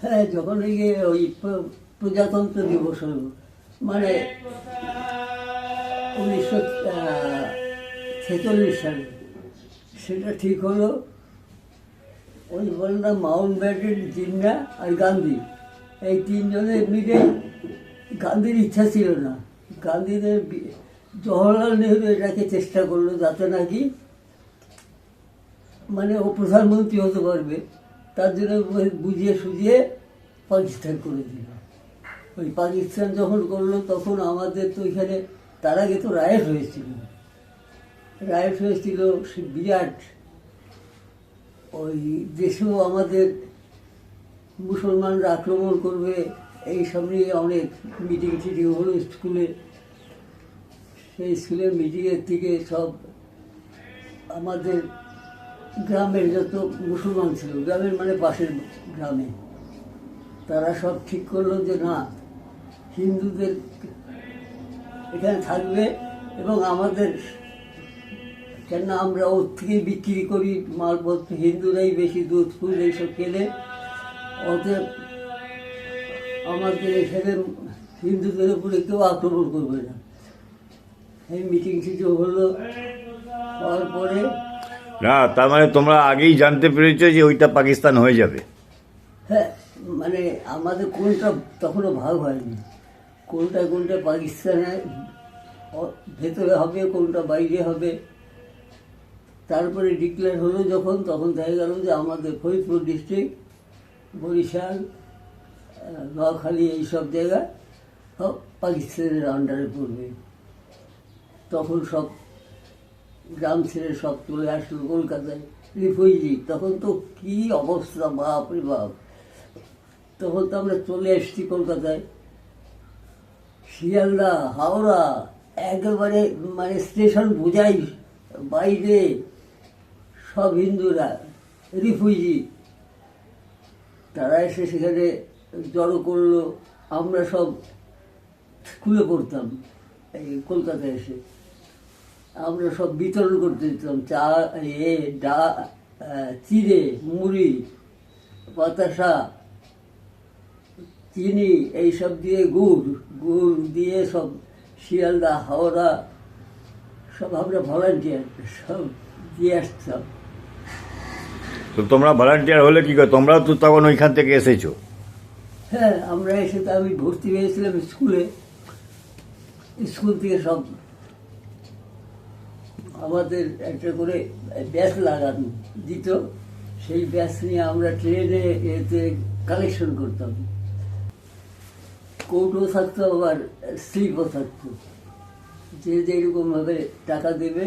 হ্যাঁ, যখন এই যে ওই প্রজাতন্ত্র দিবস হলো, মানে 1946 সালে, সেটা ঠিক হলো। ওই বলল না, মাউন্ট ব্যাটেন, জিন্না আর গান্ধী, এই তিনজনের মিলে। গান্ধীর ইচ্ছা ছিল না, গান্ধীদের জওহরলাল নেহরু এটাকে চেষ্টা করলো যাতে নাকি মানে ও প্রধানমন্ত্রী হতে পারবে, তার জন্য বুঝিয়ে সুঝিয়ে পাকিস্তান করে দিল। ওই পাকিস্তান যখন করলো তখন আমাদের তো এখানে, তার আগে তো রায়ট হয়েছিল, সে বিরাট। ওই দেশেও আমাদের মুসলমানরা আক্রমণ করবে, এই সব নিয়ে অনেক মিটিং টিটিং হলো স্কুলে। সেই স্কুলের মিটিংয়ের থেকে সব আমাদের গ্রামের যত মুসলমান ছিল, গ্রামের মানে পাশের গ্রামে, তারা সব ঠিক করলো যে না, হিন্দুদের এখানে থাকবে এবং আমাদের, কেন আমরা ওর থেকেই বিক্রি করি মালপত্র, হিন্দুরাই বেশি দুধ ফুল এইসব কেনে, অতএব আমাদের এখানে হিন্দুদের উপরে কেউ আক্রমণ করবে না। এই মিটিং টিটিং হলো, হওয়ার পরে না, তার মানে তোমরা আগেই জানতে পেরেছো যে ওইটা পাকিস্তান হয়ে যাবে? হ্যাঁ, মানে আমাদের কোনটা তখনও ভাগ হয়নি, কোনটা পাকিস্তানের ভেতরে হবে, কোনটা বাইরে হবে। তারপরে ডিক্লেয়ার হলো যখন, তখন দেখা গেল যে আমাদের ফরিদপুর ডিস্ট্রিক্ট, বরিশাল, নোয়াখালী, এইসব জায়গা সব পাকিস্তানের আন্ডারে পড়বে। তখন সব গ্রাম ছেড়ে সব চলে আসলো কলকাতায়, রিফিউজি। তখন তো কী অবস্থা, বাপ রে বাপ! তখন তো আমরা চলে এসেছি কলকাতায়, শিয়ালদা, হাওড়া, একেবারে মানে স্টেশন বোঝাই বাইরে সব হিন্দুরা, রিফিউজি। তারা এসে সেখানে জড়ো করলো। আমরা সব স্কুলে পড়তাম এই কলকাতায় এসে, আমরা সব বিতরণ করতে দিতাম, চা, চিড়ে, মুড়ি, বাতাসা, চিনি, এইসব দিয়ে গুড় দিয়ে সব শিয়ালদা, হাওড়া সব আমরা ভলান্টিয়ার সব দিয়ে আসতাম। তো তোমরা ভলান্টিয়ার হলে কি করে? তোমরাও তো তখন ওইখান থেকে এসেছো। হ্যাঁ, আমরা এসে তো, আমি ভর্তি হয়েছিলাম স্কুলে, স্কুল থেকে সব আমাদের একটা করে ব্যাচ লাগানো দিত, সেই ব্যাচ নিয়ে আমরা ট্রেনে এতে কালেকশন করতাম। কৌটো থাকতো, আবার স্লিপও থাকতো, যে যেরকমভাবে টাকা দেবে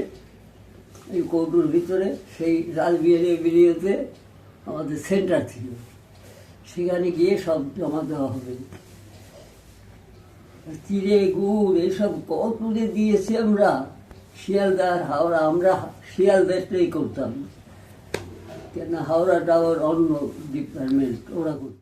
এই কৌটোর ভিতরে। সেই রাসবিহারীতে আমাদের সেন্টার ছিল, সেখানে গিয়ে সব জমা দেওয়া হবে। চিড়ে, গুড় এইসব কত যে দিয়েছি আমরা, শিয়ালদা, হাওড়া। আমরা শিয়ালদাটাই করতাম, কেন হাওড়াটা আবার অন্য ডিপার্টমেন্ট, ওরা করতো।